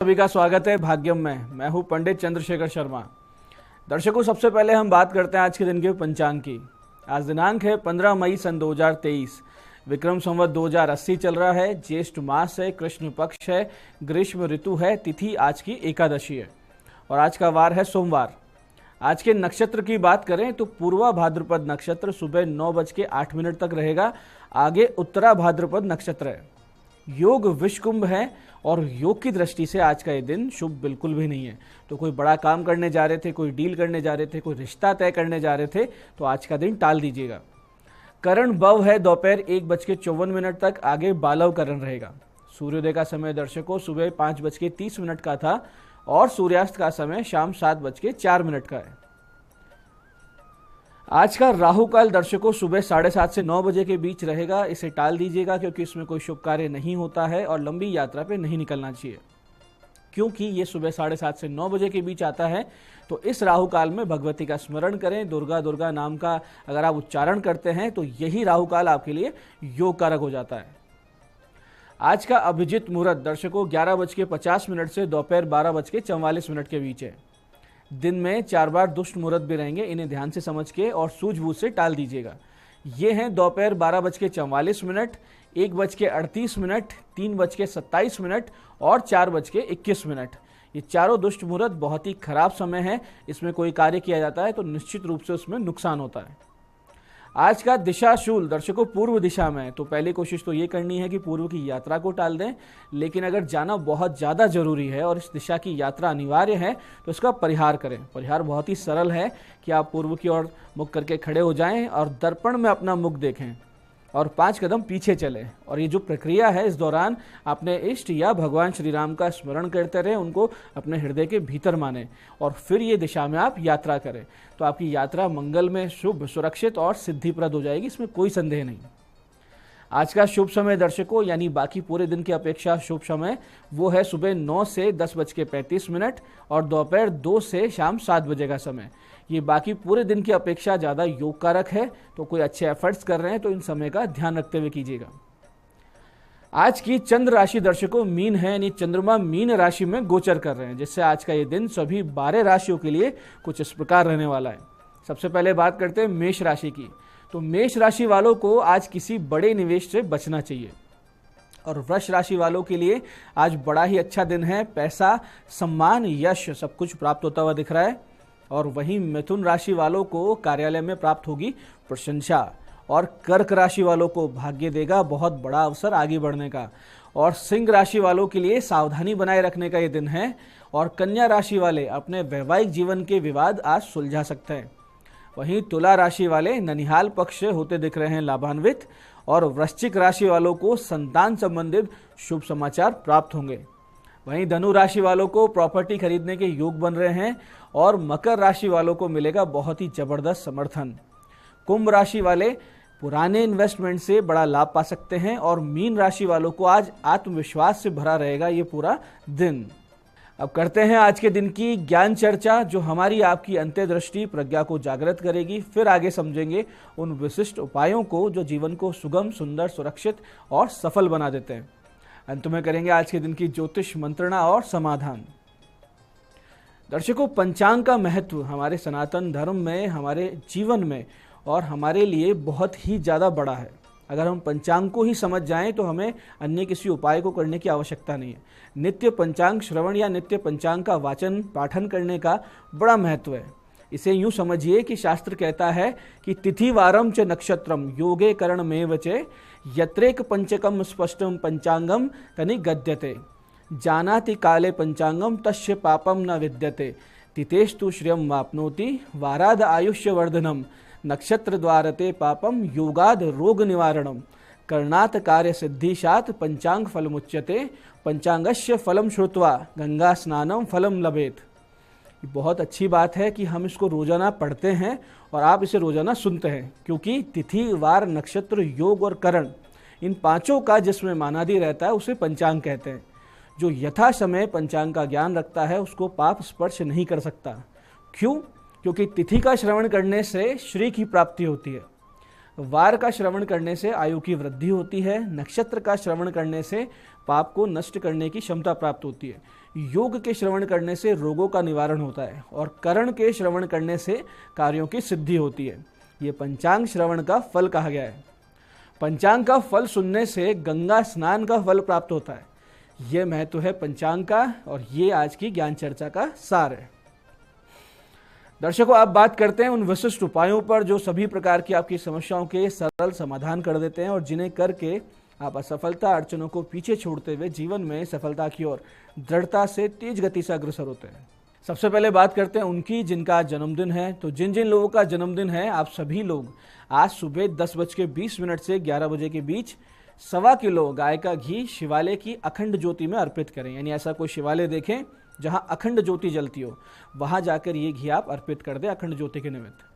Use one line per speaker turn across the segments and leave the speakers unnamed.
सभी का स्वागत है भाग्यम में। मैं हूं पंडित चंद्रशेखर शर्मा। दर्शकों, सबसे पहले हम बात करते हैं आज के दिन के पंचांग की। आज दिनांक है 15 मई सन 2023। विक्रम संवत 2080 चल रहा है। ज्येष्ठ मास है, कृष्ण पक्ष है, ग्रीष्म ऋतु है। तिथि आज की एकादशी है और आज का वार है सोमवार। आज के नक्षत्र की बात करें तो पूर्वा भाद्रपद नक्षत्र सुबह 9:08 तक रहेगा। आगे उत्तरा भाद्रपद नक्षत्र है। योग विषकुंभ है और योग की दृष्टि से आज का ये दिन शुभ बिल्कुल भी नहीं है। तो कोई बड़ा काम करने जा रहे थे, कोई डील करने जा रहे थे, कोई रिश्ता तय करने जा रहे थे, तो आज का दिन टाल दीजिएगा। करण भव है दोपहर 1:54 तक। आगे बालव करण रहेगा। सूर्योदय का समय दर्शकों सुबह 5:30 का था और सूर्यास्त का समय शाम 7:04 का है। आज का राहु काल दर्शकों सुबह 7:30 से 9 बजे के बीच रहेगा। इसे टाल दीजिएगा क्योंकि इसमें कोई शुभ कार्य नहीं होता है और लंबी यात्रा पे नहीं निकलना चाहिए। क्योंकि ये सुबह 7:30 से 9 बजे के बीच आता है, तो इस राहु काल में भगवती का स्मरण करें। दुर्गा दुर्गा नाम का अगर आप उच्चारण करते हैं तो यही राहु काल आपके लिए योग कारक हो जाता है। आज का अभिजित मुहूर्त दर्शकों 11:50 से दोपहर 12:44 के बीच है। दिन में 4 बार दुष्ट मुहूर्त भी रहेंगे, इन्हें ध्यान से समझ के और सूझबूझ से टाल दीजिएगा। ये हैं दोपहर 12:44, 1:38, 3:27 और 4:21। ये चारों दुष्ट मुहूर्त बहुत ही खराब समय है। इसमें कोई कार्य किया जाता है तो निश्चित रूप से उसमें नुकसान होता है। आज का दिशाशूल दर्शकों पूर्व दिशा में है, तो पहली कोशिश तो ये करनी है कि पूर्व की यात्रा को टाल दें। लेकिन अगर जाना बहुत ज़्यादा जरूरी है और इस दिशा की यात्रा अनिवार्य है तो इसका परिहार करें। परिहार बहुत ही सरल है कि आप पूर्व की ओर मुख करके खड़े हो जाएं और दर्पण में अपना मुख देखें और 5 कदम पीछे चलें। और ये जो प्रक्रिया है, इस दौरान अपने इष्ट या भगवान श्री राम का स्मरण करते रहें, उनको अपने हृदय के भीतर माने और फिर ये दिशा में आप यात्रा करें। तो आपकी यात्रा मंगल में, शुभ, सुरक्षित और सिद्धिप्रद हो जाएगी, इसमें कोई संदेह नहीं। आज का शुभ समय दर्शकों यानी बाकी पूरे दिन की अपेक्षा शुभ समय वो है सुबह 9 से 10:35 और दोपहर 2 से शाम 7 बजे का समय। ये बाकी पूरे दिन की अपेक्षा ज़्यादा योग कारक है, तो कोई अच्छे एफर्ट्स कर रहे हैं तो इन समय का ध्यान रखते हुए कीजिएगा। आज की चंद्र राशि दर्शकों मीन है, यानी चंद्रमा मीन राशि में गोचर कर रहे हैं, जिससे आज का ये दिन सभी 12 राशियों के लिए कुछ इस प्रकार रहने वाला है। सबसे पहले बात करते हैं मेष राशि की। तो मेष राशि वालों को आज किसी बड़े निवेश से बचना चाहिए। और वृष राशि वालों के लिए आज बड़ा ही अच्छा दिन है। पैसा, सम्मान, यश सब कुछ प्राप्त होता हुआ दिख रहा है। और वहीं मिथुन राशि वालों को कार्यालय में प्राप्त होगी प्रशंसा। और कर्क राशि वालों को भाग्य देगा बहुत बड़ा अवसर आगे बढ़ने का। और सिंह राशि वालोों के लिए सावधानी बनाए रखने का ये दिन है। और कन्या राशि वाले अपने वैवाहिक जीवन के विवाद आज सुलझा सकते हैं। वहीं तुला राशि वाले ननिहाल पक्ष से होते दिख रहे हैं लाभान्वित। और वृश्चिक राशि वालों को संतान संबंधित शुभ समाचार प्राप्त होंगे। वहीं धनु राशि वालों को प्रॉपर्टी खरीदने के योग बन रहे हैं। और मकर राशि वालों को मिलेगा बहुत ही जबरदस्त समर्थन। कुंभ राशि वाले पुराने इन्वेस्टमेंट से बड़ा लाभ पा सकते हैं। और मीन राशि वालों को आज आत्मविश्वास से भरा रहेगा ये पूरा दिन। अब करते हैं आज के दिन की ज्ञान चर्चा, जो हमारी आपकी अंत्यदृष्टि प्रज्ञा को जागृत करेगी। फिर आगे समझेंगे उन विशिष्ट उपायों को जो जीवन को सुगम, सुंदर, सुरक्षित और सफल बना देते हैं। अंत में करेंगे आज के दिन की ज्योतिष मंत्रणा और समाधान। दर्शकों, पंचांग का महत्व हमारे सनातन धर्म में, हमारे जीवन में और हमारे लिए बहुत ही ज़्यादा बड़ा है। अगर हम पंचांग को ही समझ जाएं तो हमें अन्य किसी उपाय को करने की आवश्यकता नहीं है। नित्य पंचांग श्रवण या नित्य पंचांग का वाचन पाठन करने का बड़ा महत्व है। इसे यूं समझिए कि शास्त्र कहता है कि तिथिवारम च नक्षत्रम योगे करण में वचे यत्रेक पंचकम स्पष्टम पंचांगम तनि गद्यते जानाति काले पंचांगम तस्य पापम न विद्यते तितेस्तु श्रियम वाप्नोति वाराद आयुष्य वर्धनम नक्षत्र द्वारते पापम योगाद रोग निवारणम कर्णात कार्य सिद्धिशात पंचांग फलमुच्यते पंचांगस्य फलम श्रुत्वा गंगा स्नानम फलम लभेत। बहुत अच्छी बात है कि हम इसको रोजाना पढ़ते हैं और आप इसे रोजाना सुनते हैं, क्योंकि तिथि, वार, नक्षत्र, योग और करण इन पांचों का जिसमें मानादि रहता है उसे पंचांग कहते हैं। जो यथा समय पंचांग का ज्ञान रखता है उसको पाप स्पर्श नहीं कर सकता। क्यों? क्योंकि तिथि का श्रवण करने से श्री की प्राप्ति होती है, वार का श्रवण करने से आयु की वृद्धि होती है, नक्षत्र का श्रवण करने से पाप को नष्ट करने की क्षमता प्राप्त होती है। योग के श्रवण करने से रोगों का निवारण होता है और करण के श्रवण करने से कार्यों की सिद्धि होती है। ये पंचांग श्रवण का फल कहा गया है। पंचांग का फल सुनने से गंगा स्नान का फल प्राप्त होता है। ये महत्व है पंचांग का और ये आज की ज्ञान चर्चा का सार है। दर्शकों, आप बात करते हैं उन विशिष्ट उपायों पर जो सभी प्रकार की आपकी समस्याओं के सरल समाधान कर देते हैं और जिन्हें करके आप असफलता अड़चनों को पीछे छोड़ते हुए जीवन में सफलता की ओर दृढ़ता से तेज गति से अग्रसर होते हैं। सबसे पहले बात करते हैं उनकी जिनका आज जन्मदिन है। तो जिन जिन लोगों का जन्मदिन है, आप सभी लोग आज सुबह 10:20 से 11 बजे के बीच 1.25 किलो गाय का घी शिवालय की अखंड ज्योति में अर्पित करें। यानी ऐसा कोई शिवालय देखें जहां अखंड ज्योति जलती हो, वहां जाकर ये घी आप अर्पित कर दें अखंड ज्योति के निमित्त।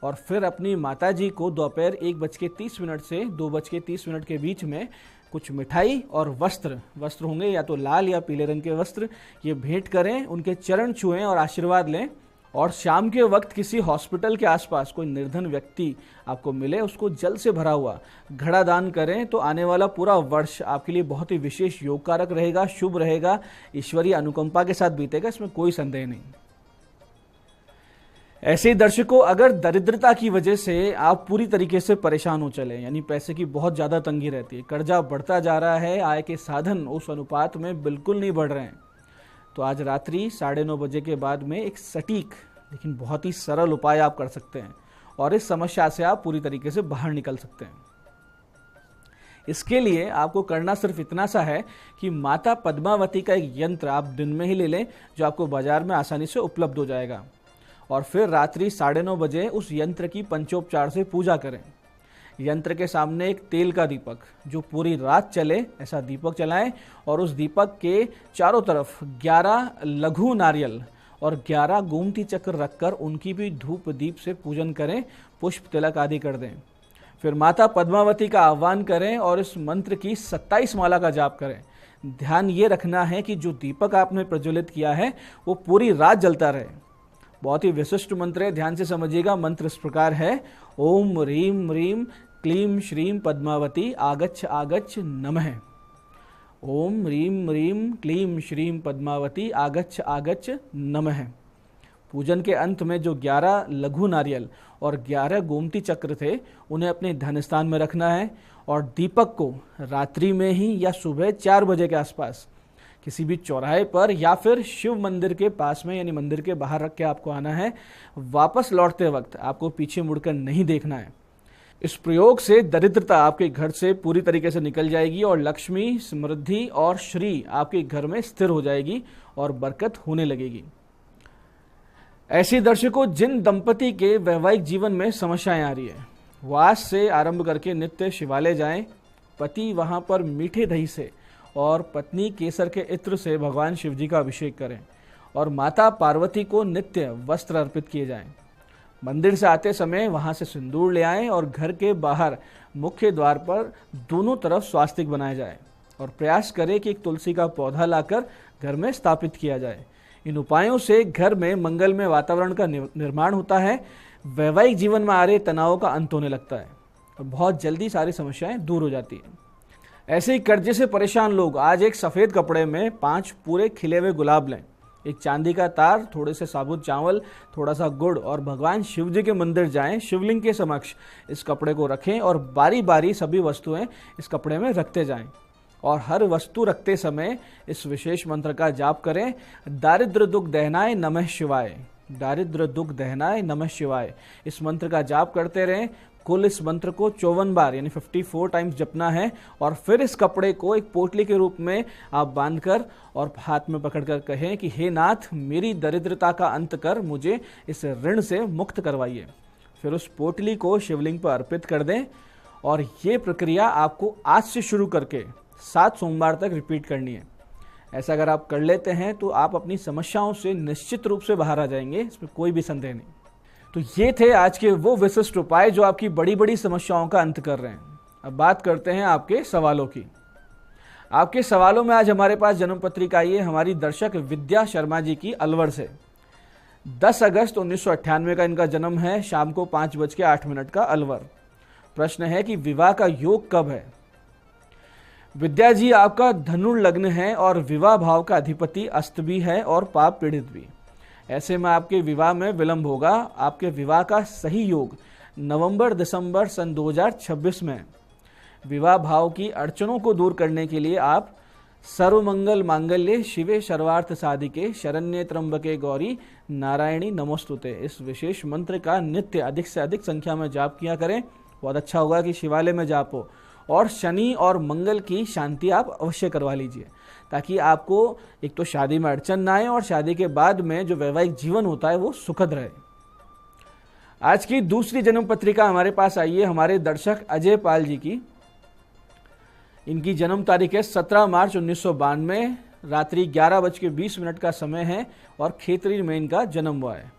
और फिर अपनी माता जी को दोपहर 1:30 से 2:30 के बीच में कुछ मिठाई और वस्त्र होंगे या तो लाल या पीले रंग के वस्त्र, ये भेंट करें, उनके चरण छुएं और आशीर्वाद लें। और शाम के वक्त किसी हॉस्पिटल के आसपास कोई निर्धन व्यक्ति आपको मिले, उसको जल से भरा हुआ घड़ा दान करें। तो आने वाला पूरा वर्ष आपके लिए बहुत ही विशेष योगकारक रहेगा, शुभ रहेगा, ईश्वरीय अनुकंपा के साथ बीतेगा, इसमें कोई संदेह नहीं। ऐसे ही दर्शकों, अगर दरिद्रता की वजह से आप पूरी तरीके से परेशान हो चले, यानी पैसे की बहुत ज़्यादा तंगी रहती है, कर्जा बढ़ता जा रहा है, आय के साधन उस अनुपात में बिल्कुल नहीं बढ़ रहे हैं, तो आज रात्रि 9:30 बजे के बाद में एक सटीक लेकिन बहुत ही सरल उपाय आप कर सकते हैं और इस समस्या से आप पूरी तरीके से बाहर निकल सकते हैं। इसके लिए आपको करना सिर्फ इतना सा है कि माता पद्मावती का एक यंत्र आप दिन में ही ले लें, जो आपको बाजार में आसानी से उपलब्ध हो जाएगा। और फिर रात्रि 9:30 बजे उस यंत्र की पंचोपचार से पूजा करें। यंत्र के सामने एक तेल का दीपक जो पूरी रात चले, ऐसा दीपक जलाएं और उस दीपक के चारों तरफ 11 लघु नारियल और 11 गोमती चक्र रखकर उनकी भी धूप दीप से पूजन करें, पुष्प तिलक आदि कर दें। फिर माता पद्मावती का आह्वान करें और इस मंत्र की 27 माला का जाप करें। ध्यान ये रखना है कि जो दीपक आपने प्रज्वलित किया है वो पूरी रात जलता रहे। बहुत ही विशिष्ट मंत्र है, ध्यान से समझिएगा। मंत्र इस प्रकार है, ओम ह्रीम ह्रीम क्लीम श्रीम पद्मावती आगच्छ आगच्छ नमः। ओम ह्रीम ह्रीम क्लीम श्रीम पद्मावती आगच्छ आगच्छ नमः। पूजन के अंत में जो 11 लघु नारियल और 11 गोमती चक्र थे, उन्हें अपने धन स्थान में रखना है और दीपक को रात्रि में ही या सुबह 4 बजे के आसपास किसी भी चौराहे पर या फिर शिव मंदिर के पास में, यानी मंदिर के बाहर रख के आपको आना है। वापस लौटते वक्त आपको पीछे मुड़कर नहीं देखना है। इस प्रयोग से दरिद्रता आपके घर से पूरी तरीके से निकल जाएगी और लक्ष्मी, समृद्धि और श्री आपके घर में स्थिर हो जाएगी और बरकत होने लगेगी। ऐसे दर्शकों, जिन दंपति के वैवाहिक जीवन में समस्याएं आ रही है, वो आज से आरंभ करके नित्य शिवालय जाएं। पति वहां पर मीठे दही से और पत्नी केसर के इत्र से भगवान शिव जी का अभिषेक करें और माता पार्वती को नित्य वस्त्र अर्पित किए जाएं। मंदिर से आते समय वहां से सिंदूर ले आएं और घर के बाहर मुख्य द्वार पर दोनों तरफ स्वास्तिक बनाया जाए और प्रयास करें कि एक तुलसी का पौधा लाकर घर में स्थापित किया जाए। इन उपायों से घर में मंगलमय वातावरण का निर्माण होता है, वैवाहिक जीवन में आ रहे तनावों का अंत होने लगता है और बहुत जल्दी सारी समस्याएं दूर हो जाती हैं। ऐसे ही कर्जे से परेशान लोग आज एक सफ़ेद कपड़े में 5 पूरे खिले हुए गुलाब लें, एक चांदी का तार, थोड़े से साबुत चावल, थोड़ा सा गुड़ और भगवान शिव जी के मंदिर जाएं। शिवलिंग के समक्ष इस कपड़े को रखें और बारी बारी सभी वस्तुएं इस कपड़े में रखते जाएं और हर वस्तु रखते समय इस विशेष मंत्र का जाप करें, दारिद्र दुख दहनाय नमः शिवाय, दारिद्र दुख दहनाय नमः शिवाय। इस मंत्र का जाप करते रहें। कुल इस मंत्र को 54 बार यानी 54 टाइम्स जपना है और फिर इस कपड़े को एक पोटली के रूप में आप बांधकर और हाथ में पकड़कर कहें कि हे नाथ, मेरी दरिद्रता का अंत कर, मुझे इस ऋण से मुक्त करवाइए। फिर उस पोटली को शिवलिंग पर अर्पित कर दें और ये प्रक्रिया आपको आज से शुरू करके 7 सोमवार तक रिपीट करनी है। ऐसा अगर आप कर लेते हैं तो आप अपनी समस्याओं से निश्चित रूप से बाहर आ जाएंगे, इसमें कोई भी संदेह नहीं। तो ये थे आज के वो विशिष्ट उपाय जो आपकी बड़ी बड़ी समस्याओं का अंत कर रहे हैं। अब बात करते हैं आपके सवालों की। आपके सवालों में आज हमारे पास जन्म पत्रिका आई है हमारी दर्शक विद्या शर्मा जी की अलवर से। 10 अगस्त 1998 का इनका जन्म है, शाम को 5:08 का अलवर। प्रश्न है कि विवाह का योग कब है। विद्या जी, आपका धनु लग्न है और विवाह भाव का अधिपति अस्त भी है और पाप पीड़ित भी। ऐसे में आपके विवाह में विलंब होगा। आपके विवाह का सही योग नवंबर दिसंबर सन 2026 में। विवाह भाव की अड़चनों को दूर करने के लिए आप सर्वमंगल मांगल्ये शिवे सर्वार्थ साधिके शरण्ये त्र्यंबके गौरी नारायणी नमोस्तुते, इस विशेष मंत्र का नित्य अधिक से अधिक संख्या में जाप किया करें। बहुत अच्छा होगा कि शिवालय में जाप हो। और शनि और मंगल की शांति आप अवश्य करवा लीजिए, ताकि आपको एक तो शादी में अड़चन ना आए और शादी के बाद में जो वैवाहिक जीवन होता है वो सुखद रहे। आज की दूसरी जन्म पत्रिका हमारे पास आई है हमारे दर्शक अजय पाल जी की। इनकी जन्म तारीख है 17 मार्च 1992, रात्रि 11:20 का समय है और खेतरी में इनका जन्म हुआ है।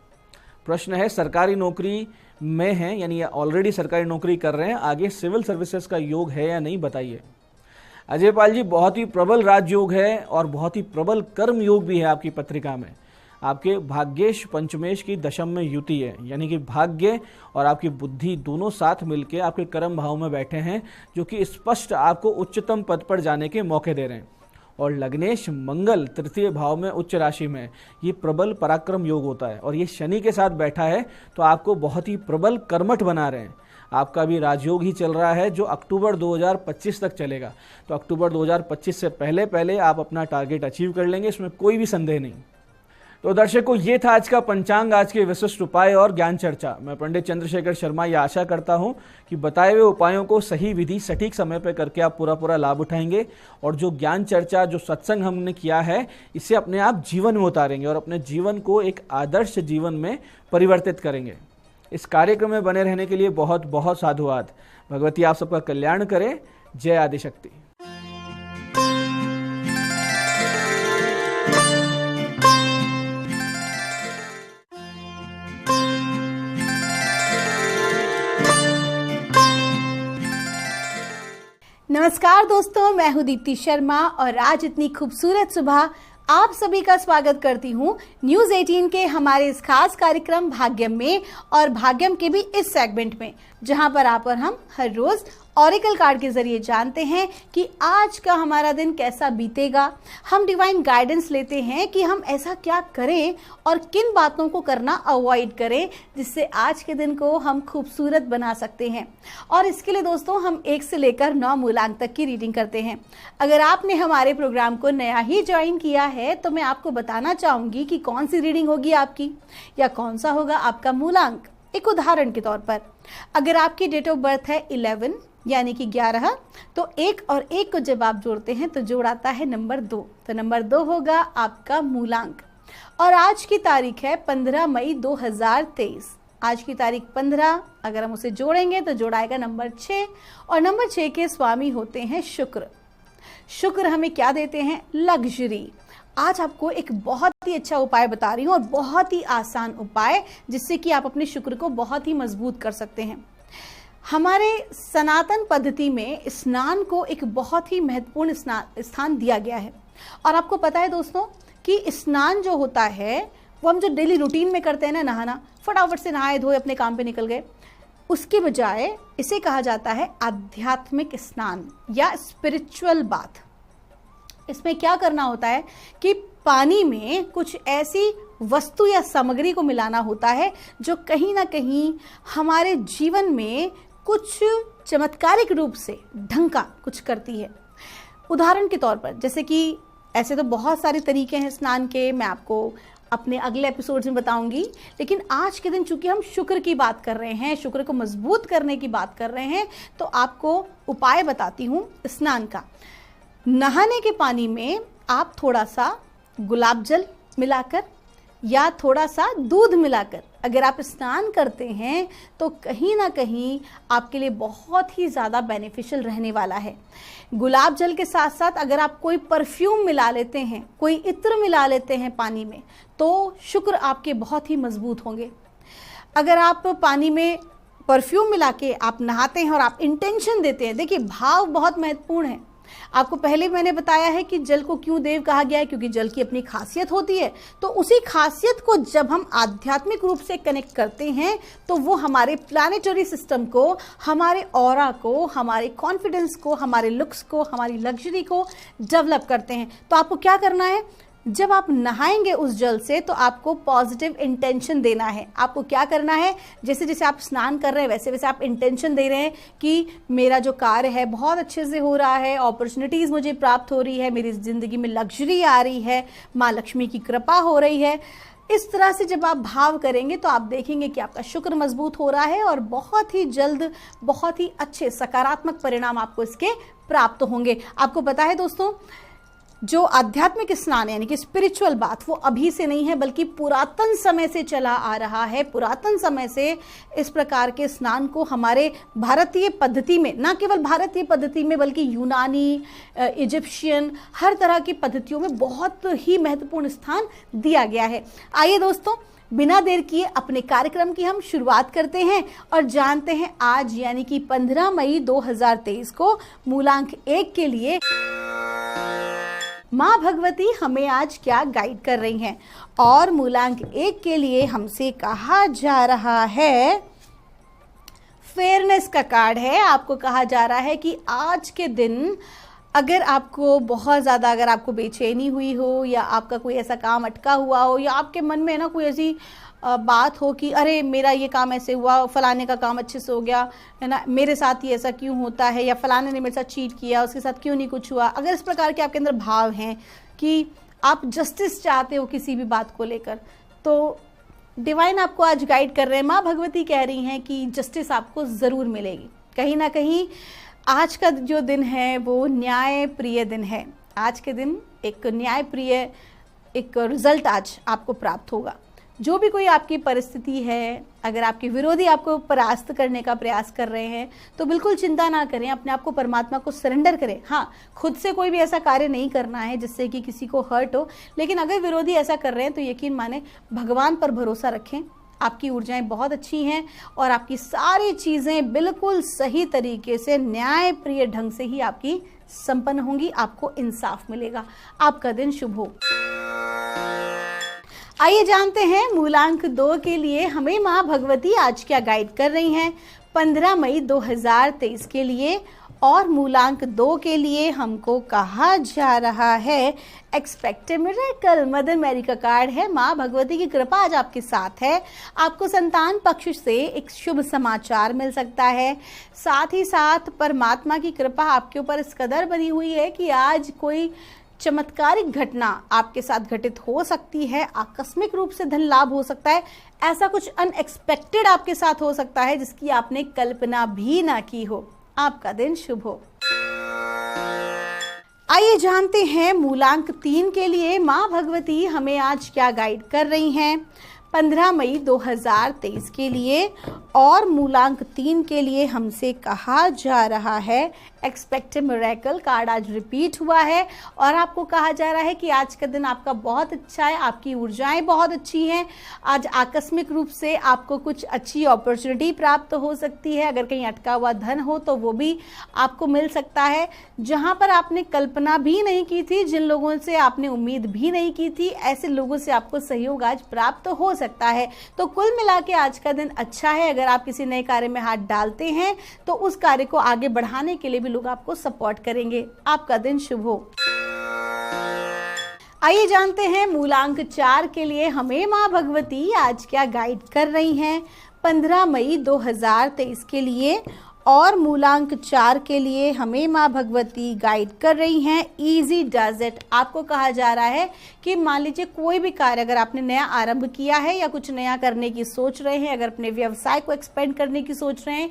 प्रश्न है, सरकारी नौकरी में हैं, यानी ऑलरेडी सरकारी नौकरी कर रहे हैं, आगे सिविल सर्विसेज का योग है या नहीं, बताइए। अजय पाल जी, बहुत ही प्रबल राजयोग है और बहुत ही प्रबल कर्म योग भी है आपकी पत्रिका में। आपके भाग्येश पंचमेश की दशम में युति है, यानी कि भाग्य और आपकी बुद्धि दोनों साथ मिलकर आपके कर्म भाव में बैठे हैं, जो कि स्पष्ट आपको उच्चतम पद पर जाने के मौके दे रहे हैं। और लग्नेश मंगल तृतीय भाव में उच्च राशि में, ये प्रबल पराक्रम योग होता है और ये शनि के साथ बैठा है, तो आपको बहुत ही प्रबल कर्मठ बना रहे हैं। आपका भी राजयोग ही चल रहा है जो अक्टूबर 2025 तक चलेगा। तो अक्टूबर 2025 से पहले पहले आप अपना टारगेट अचीव कर लेंगे, इसमें कोई भी संदेह नहीं। तो दर्शकों, ये था आज का पंचांग, आज के विशिष्ट उपाय और ज्ञान चर्चा। मैं पंडित चंद्रशेखर शर्मा ये आशा करता हूं कि बताए हुए उपायों को सही विधि सटीक समय पर करके आप पूरा लाभ उठाएंगे और जो ज्ञान चर्चा, जो सत्संग हमने किया है, इसे अपने आप जीवन में उतारेंगे और अपने जीवन को एक आदर्श जीवन में परिवर्तित करेंगे। इस कार्यक्रम में बने रहने के लिए बहुत बहुत साधुवाद। भगवती आप सबका कल्याण करे। जय आदिशक्ति।
नमस्कार दोस्तों, मैं हूं दीप्ति शर्मा और आज इतनी खूबसूरत सुबह आप सभी का स्वागत करती हूं न्यूज़ 18 के हमारे इस खास कार्यक्रम भाग्यम में, और भाग्यम के भी इस सेगमेंट में, जहां पर आप और हम हर रोज ऑरेकल कार्ड के जरिए जानते हैं कि आज का हमारा दिन कैसा बीतेगा। हम डिवाइन गाइडेंस लेते हैं कि हम ऐसा क्या करें और किन बातों को करना अवॉइड करें जिससे आज के दिन को हम खूबसूरत बना सकते हैं। और इसके लिए दोस्तों हम 1 से लेकर 9 मूलांक तक की रीडिंग करते हैं। अगर आपने हमारे प्रोग्राम को नया ही ज्वाइन किया है तो मैं आपको बताना चाहूंगी कि कौन सी रीडिंग होगी आपकी या कौन सा होगा आपका मूलांक। एक उदाहरण के तौर पर, अगर आपकी डेट ऑफ बर्थ है 11 यानी कि 11, तो 1 और 1 को जब आप जोड़ते हैं तो जोड़ आता है नंबर 2, तो नंबर 2 होगा आपका मूलांक। और आज की तारीख है 15 मई 2023। आज की तारीख 15, अगर हम उसे जोड़ेंगे तो जोड़ाएगा नंबर 6, और नंबर 6 के स्वामी होते हैं शुक्र। शुक्र हमें क्या देते हैं? लग्जरी। आज आपको एक बहुत ही अच्छा उपाय बता रही हूँ और बहुत ही आसान उपाय, जिससे कि आप अपने शुक्र को बहुत ही मजबूत कर सकते हैं। हमारे सनातन पद्धति में स्नान को एक बहुत ही महत्वपूर्ण स्थान दिया गया है। और आपको पता है दोस्तों कि स्नान जो होता है वो हम जो डेली रूटीन में करते हैं ना, नहाना, फटाफट से नहाए धोए अपने काम पे निकल गए, उसके बजाय इसे कहा जाता है आध्यात्मिक स्नान या स्पिरिचुअल बाथ। इसमें क्या करना होता है कि पानी में कुछ ऐसी वस्तु या सामग्री को मिलाना होता है जो कहीं ना कहीं हमारे जीवन में कुछ चमत्कारिक रूप से ढंग का कुछ करती है। उदाहरण के तौर पर, जैसे कि ऐसे तो बहुत सारे तरीके हैं स्नान के, मैं आपको अपने अगले एपिसोड में बताऊंगी, लेकिन आज के दिन चूंकि हम शुक्र की बात कर रहे हैं, शुक्र को मजबूत करने की बात कर रहे हैं, तो आपको उपाय बताती हूँ स्नान का। नहाने के पानी में आप थोड़ा सा गुलाब जल मिलाकर या थोड़ा सा दूध मिलाकर अगर आप स्नान करते हैं तो कहीं ना कहीं आपके लिए बहुत ही ज़्यादा बेनिफिशियल रहने वाला है। गुलाब जल के साथ साथ अगर आप कोई परफ्यूम मिला लेते हैं, कोई इत्र मिला लेते हैं पानी में, तो शुक्र आपके बहुत ही मजबूत होंगे। अगर आप पानी में परफ्यूम मिला के आप नहाते हैं और आप इंटेंशन देते हैं, देखिए भाव बहुत महत्वपूर्ण है। आपको पहले मैंने बताया है कि जल को क्यों देव कहा गया है, क्योंकि जल की अपनी खासियत होती है। तो उसी खासियत को जब हम आध्यात्मिक रूप से कनेक्ट करते हैं तो वो हमारे प्लैनेटरी सिस्टम को, हमारे ऑरा को, हमारे कॉन्फिडेंस को, हमारे लुक्स को, हमारी लग्जरी को डेवलप करते हैं। तो आपको क्या करना है, जब आप नहाएंगे उस जल से तो आपको पॉजिटिव इंटेंशन देना है। आपको क्या करना है, जैसे जैसे आप स्नान कर रहे हैं वैसे वैसे आप इंटेंशन दे रहे हैं कि मेरा जो कार्य है बहुत अच्छे से हो रहा है, अपॉर्चुनिटीज़ मुझे प्राप्त हो रही है, मेरी ज़िंदगी में लग्जरी आ रही है, माँ लक्ष्मी की कृपा हो रही है। इस तरह से जब आप भाव करेंगे तो आप देखेंगे कि आपका शुक्र मजबूत हो रहा है और बहुत ही जल्द बहुत ही अच्छे सकारात्मक परिणाम आपको इसके प्राप्त होंगे। आपको पता है दोस्तों, जो आध्यात्मिक स्नान यानी कि स्पिरिचुअल बात वो अभी से नहीं है बल्कि पुरातन समय से चला आ रहा है। पुरातन समय से इस प्रकार के स्नान को हमारे भारतीय पद्धति में, ना केवल भारतीय पद्धति में बल्कि यूनानी, इजिप्शियन, हर तरह की पद्धतियों में बहुत ही महत्वपूर्ण स्थान दिया गया है। आइए दोस्तों, बिना देर किए अपने कार्यक्रम की हम शुरुआत करते हैं और जानते हैं आज यानी कि 15 मई 2023 को मूलांक 1 के लिए माँ भगवती हमें आज क्या गाइड कर रही हैं। और मूलांक 1 के लिए हमसे कहा जा रहा है, फेयरनेस का कार्ड है। आपको कहा जा रहा है कि आज के दिन अगर आपको बहुत ज़्यादा, अगर आपको बेचैनी हुई हो या आपका कोई ऐसा काम अटका हुआ हो या आपके मन में ना कोई ऐसी बात हो कि अरे मेरा ये काम ऐसे हुआ, फलाने का काम अच्छे से हो गया है ना, मेरे साथ ही ऐसा क्यों होता है, या फलाने ने मेरे साथ चीट किया, उसके साथ क्यों नहीं कुछ हुआ, अगर इस प्रकार के आपके अंदर भाव हैं कि आप जस्टिस चाहते हो किसी भी बात को लेकर, तो डिवाइन आपको आज गाइड कर रहे हैं। माँ भगवती कह रही हैं कि जस्टिस आपको ज़रूर मिलेगी। कहीं ना कहीं आज का जो दिन है वो न्याय प्रिय दिन है। आज के दिन एक न्याय प्रिय एक रिजल्ट आज आपको प्राप्त होगा। जो भी कोई आपकी परिस्थिति है, अगर आपके विरोधी आपको परास्त करने का प्रयास कर रहे हैं तो बिल्कुल चिंता ना करें, अपने आप को परमात्मा को सरेंडर करें। हाँ, खुद से कोई भी ऐसा कार्य नहीं करना है जिससे कि किसी को हर्ट हो, लेकिन अगर विरोधी ऐसा कर रहे हैं तो यकीन माने भगवान पर भरोसा रखें। आपकी ऊर्जाएं बहुत अच्छी हैं और आपकी सारी चीज़ें बिल्कुल सही तरीके से न्याय प्रिय ढंग से ही आपकी संपन्न होंगी, आपको इंसाफ मिलेगा। आपका दिन शुभ हो। आइए जानते हैं मूलांक 2 के लिए हमें माँ भगवती आज क्या गाइड कर रही हैं 15 मई 2023 के लिए। और मूलांक 2 के लिए हमको कहा जा रहा है एक्सपेक्ट ए मिरेकल। मदर मैरी का कार्ड है। माँ भगवती की कृपा आज आपके साथ है। आपको संतान पक्ष से एक शुभ समाचार मिल सकता है। साथ ही साथ परमात्मा की कृपा आपके ऊपर इस कदर बनी हुई है कि आज कोई चमत्कारिक घटना आपके साथ घटित हो सकती है। आकस्मिक रूप से धन लाभ हो सकता है। ऐसा कुछ अनएक्सपेक्टेड आपके साथ हो सकता है जिसकी आपने कल्पना भी ना की हो। आपका दिन शुभ हो। आइए जानते हैं मूलांक 3 के लिए माँ भगवती हमें आज क्या गाइड कर रही हैं 15 मई 2023 के लिए। और मूलांक 3 के लिए हमसे कहा जा रहा है एक्सपेक्ट ए मिरेकल। कार्ड आज रिपीट हुआ है और आपको कहा जा रहा है कि आज का दिन आपका बहुत अच्छा है, आपकी ऊर्जाएं बहुत अच्छी हैं। आज आकस्मिक रूप से आपको कुछ अच्छी अपॉर्चुनिटी प्राप्त हो सकती है। अगर कहीं अटका हुआ धन हो तो वो भी आपको मिल सकता है। जहां पर आपने कल्पना भी नहीं की थी, जिन लोगों से आपने उम्मीद भी नहीं की थी, ऐसे लोगों से आपको सहयोग आज प्राप्त हो सकता है। तो कुल मिला के आज का दिन अच्छा है। अगर आप किसी नए कार्य में हाथ डालते हैं तो उस कार्य को आगे बढ़ाने के लिए भी लोग आपको सपोर्ट करेंगे। आपका दिन शुभ हो। आइए जानते हैं मूलांक 4 के लिए हमें माँ भगवती आज क्या गाइड कर रही हैं 15 मई 2023 के लिए। और मूलांक 4 के लिए हमें माँ भगवती गाइड कर रही हैं इजी डज इट। आपको कहा जा रहा है कि मान लीजिए कोई भी कार्य अगर आपने नया आरंभ किया है या कुछ नया करने की सोच रहे हैं, अगर अपने व्यवसाय को एक्सपेंड करने की सोच रहे हैं,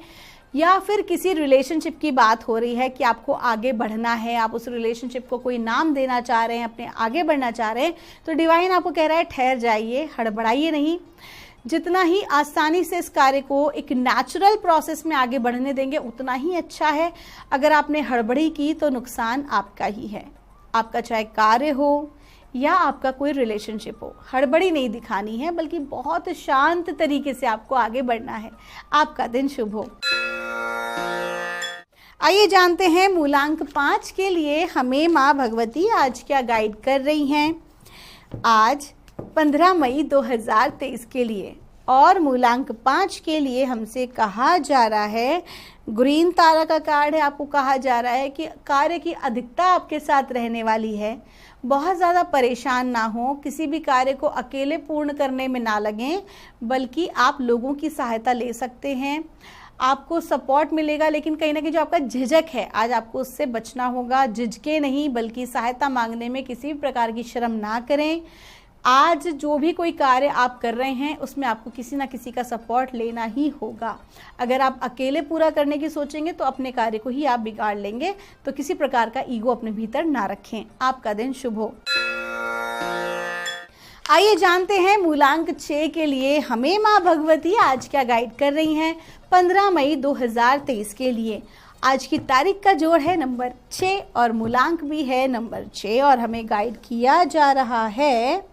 या फिर किसी रिलेशनशिप की बात हो रही है कि आपको आगे बढ़ना है, आप उस रिलेशनशिप को कोई नाम देना चाह रहे हैं, अपने आगे बढ़ना चाह रहे हैं, तो डिवाइन आपको कह रहा है ठहर जाइए, हड़बड़ाइए नहीं। जितना ही आसानी से इस कार्य को एक नेचुरल प्रोसेस में आगे बढ़ने देंगे उतना ही अच्छा है। अगर आपने हड़बड़ी की तो नुकसान आपका ही है। आपका चाहे कार्य हो या आपका कोई रिलेशनशिप हो, हड़बड़ी नहीं दिखानी है बल्कि बहुत शांत तरीके से आपको आगे बढ़ना है। आपका दिन शुभ हो। आइए जानते हैं मूलांक 5 के लिए हमें माँ भगवती आज क्या गाइड कर रही हैं। आज 15 मई 2023 के लिए और मूलांक 5 के लिए हमसे कहा जा रहा है, ग्रीन तारा का कार्ड है। आपको कहा जा रहा है कि कार्य की अधिकता आपके साथ रहने वाली है। बहुत ज़्यादा परेशान ना हो, किसी भी कार्य को अकेले पूर्ण करने में ना लगें, बल्कि आप लोगों की सहायता ले सकते हैं। आपको सपोर्ट मिलेगा, लेकिन कहीं ना कहीं जो आपका झिझक है आज आपको उससे बचना होगा। झिझके नहीं, बल्कि सहायता मांगने में किसी भी प्रकार की शर्म ना करें। आज जो भी कोई कार्य आप कर रहे हैं उसमें आपको किसी ना किसी का सपोर्ट लेना ही होगा। अगर आप अकेले पूरा करने की सोचेंगे तो अपने कार्य को ही आप बिगाड़ लेंगे। तो किसी प्रकार का ईगो अपने भीतर ना रखें। आपका दिन शुभ हो। आइए जानते हैं मूलांक 6 के लिए हमें माँ भगवती आज क्या गाइड कर रही हैं 15 मई 2023 के लिए। आज की तारीख का जोड़ है नंबर 6 और मूलांक भी है नंबर 6 और हमें गाइड किया जा रहा है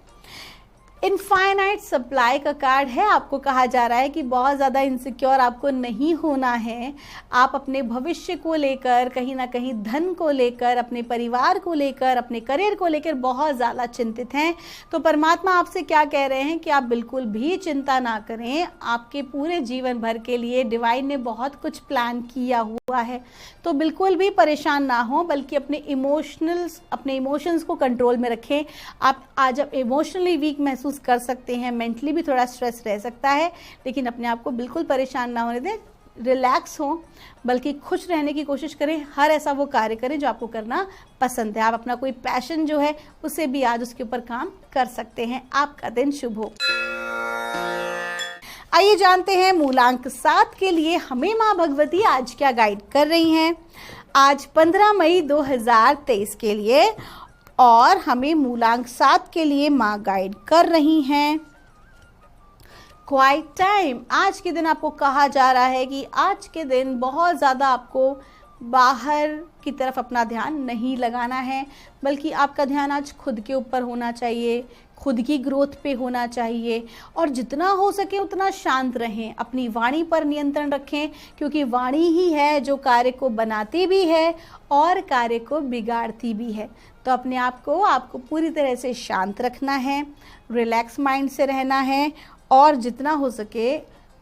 इनफाइनाइट सप्लाई का कार्ड है। आपको कहा जा रहा है कि बहुत ज़्यादा इनसिक्योर आपको नहीं होना है। आप अपने भविष्य को लेकर, कहीं ना कहीं धन को लेकर, अपने परिवार को लेकर, अपने करियर को लेकर बहुत ज़्यादा चिंतित हैं। तो परमात्मा आपसे क्या कह रहे हैं कि आप बिल्कुल भी चिंता ना करें। आपके पूरे जीवन भर के लिए डिवाइन ने बहुत कुछ प्लान किया हुआ है। तो बिल्कुल भी परेशान ना हो, बल्कि अपने इमोशंस को कंट्रोल में रखें। आप आज इमोशनली वीक महसूस कर सकते हैं, मेंटली भी थोड़ा स्ट्रेस रह सकता है, लेकिन अपने आप को बिल्कुल परेशान ना होने दें। रिलैक्स हो, बल्कि खुश रहने की कोशिश करें। हर ऐसा वो कार्य करें जो आपको करना पसंद है। आप अपना कोई पैशन जो है उसे भी आज उसके ऊपर काम कर सकते हैं। आपका दिन शुभ हो। आइए जानते हैं मूलांक 7 के लिए हमें माँ भगवती आज क्या गाइड कर रही हैं। आज 15 मई 2023 के लिए और हमें मूलांक 7 के लिए माँ गाइड कर रही हैं क्वाइट टाइम। आज के दिन आपको कहा जा रहा है कि आज के दिन बहुत ज़्यादा आपको बाहर की तरफ अपना ध्यान नहीं लगाना है, बल्कि आपका ध्यान आज खुद के ऊपर होना चाहिए, खुद की ग्रोथ पे होना चाहिए। और जितना हो सके उतना शांत रहें, अपनी वाणी पर नियंत्रण रखें, क्योंकि वाणी ही है जो कार्य को बनाती भी है और कार्य को बिगाड़ती भी है। तो अपने आप को आपको पूरी तरह से शांत रखना है, रिलैक्स माइंड से रहना है और जितना हो सके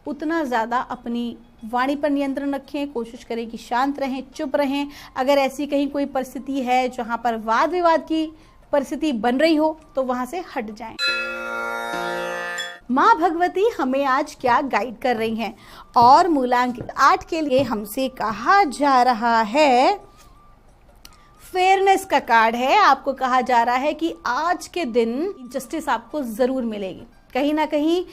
उतना ज़्यादा अपनी वाणी पर नियंत्रण रखें। कोशिश करें कि शांत रहें, चुप रहें। अगर ऐसी कहीं कोई परिस्थिति है जहाँ पर वाद विवाद की परिस्थिति बन रही हो तो वहाँ से हट जाएं। माँ भगवती हमें आज क्या गाइड कर रही हैं और मूलांक 8 के लिए हमसे कहा जा रहा है फेयरनेस का कार्ड है। आपको कहा जा रहा है कि आज के दिन जस्टिस आपको ज़रूर मिलेगी। कहीं ना कहीं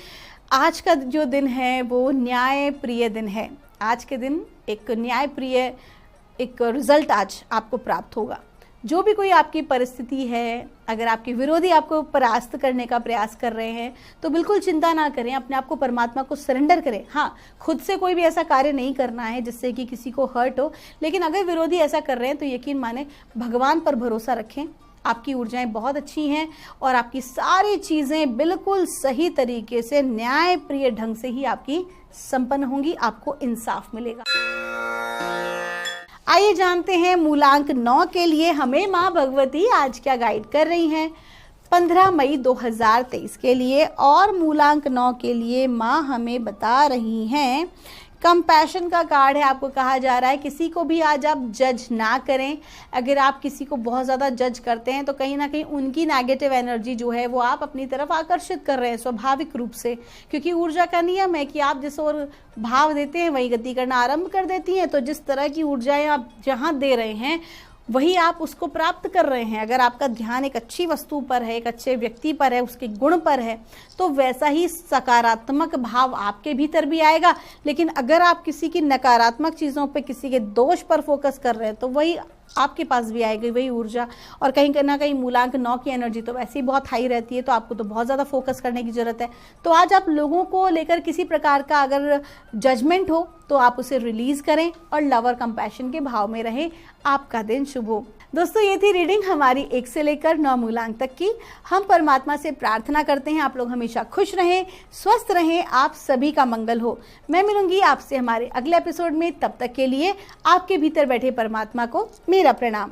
आज का जो दिन है वो न्याय प्रिय दिन है। आज के दिन एक न्याय प्रिय एक रिजल्ट आज आपको प्राप्त होगा। जो भी कोई आपकी परिस्थिति है, अगर आपके विरोधी आपको परास्त करने का प्रयास कर रहे हैं तो बिल्कुल चिंता ना करें, अपने आप को परमात्मा को सरेंडर करें। हाँ, खुद से कोई भी ऐसा कार्य नहीं करना है जिससे कि किसी को हर्ट हो, लेकिन अगर विरोधी ऐसा कर रहे हैं तो यकीन माने भगवान पर भरोसा रखें। आपकी ऊर्जाएं बहुत अच्छी हैं और आपकी सारी चीज़ें बिल्कुल सही तरीके से न्याय प्रिय ढंग से ही आपकी संपन्न होंगी। आपको इंसाफ मिलेगा। आइए जानते हैं मूलांक 9 के लिए हमें माँ भगवती आज क्या गाइड कर रही हैं 15 मई 2023 के लिए। और मूलांक 9 के लिए माँ हमें बता रही हैं कंपैशन का कार्ड है। आपको कहा जा रहा है किसी को भी आज आप जज ना करें। अगर आप किसी को बहुत ज़्यादा जज करते हैं तो कहीं ना कहीं उनकी नेगेटिव एनर्जी जो है वो आप अपनी तरफ आकर्षित कर रहे हैं स्वाभाविक रूप से, क्योंकि ऊर्जा का नियम है कि आप जिस ओर भाव देते हैं वही गति करना आरंभ कर देती हैं। तो जिस तरह की ऊर्जाएं आप जहाँ दे रहे हैं वही आप उसको प्राप्त कर रहे हैं। अगर आपका ध्यान एक अच्छी वस्तु पर है, एक अच्छे व्यक्ति पर है, उसके गुण पर है, तो वैसा ही सकारात्मक भाव आपके भीतर भी आएगा। लेकिन अगर आप किसी की नकारात्मक चीज़ों पे, किसी के दोष पर फोकस कर रहे हैं तो वही आपके पास भी आएगी वही ऊर्जा। और कहीं ना कहीं मूलांक 9 की एनर्जी तो वैसे ही बहुत हाई रहती है, तो आपको तो बहुत ज़्यादा फोकस करने की ज़रूरत है। तो आज आप लोगों को लेकर किसी प्रकार का अगर जजमेंट हो तो आप उसे रिलीज़ करें और लव और कंपैशन के भाव में रहें। आपका दिन शुभ हो। दोस्तों, ये थी रीडिंग हमारी 1 से लेकर 9 मूलांक तक की। हम परमात्मा से प्रार्थना करते हैं आप लोग हमेशा खुश रहें, स्वस्थ रहें, आप सभी का मंगल हो। मैं मिलूंगी आपसे हमारे अगले एपिसोड में। तब तक के लिए आपके भीतर बैठे परमात्मा को मेरा प्रणाम।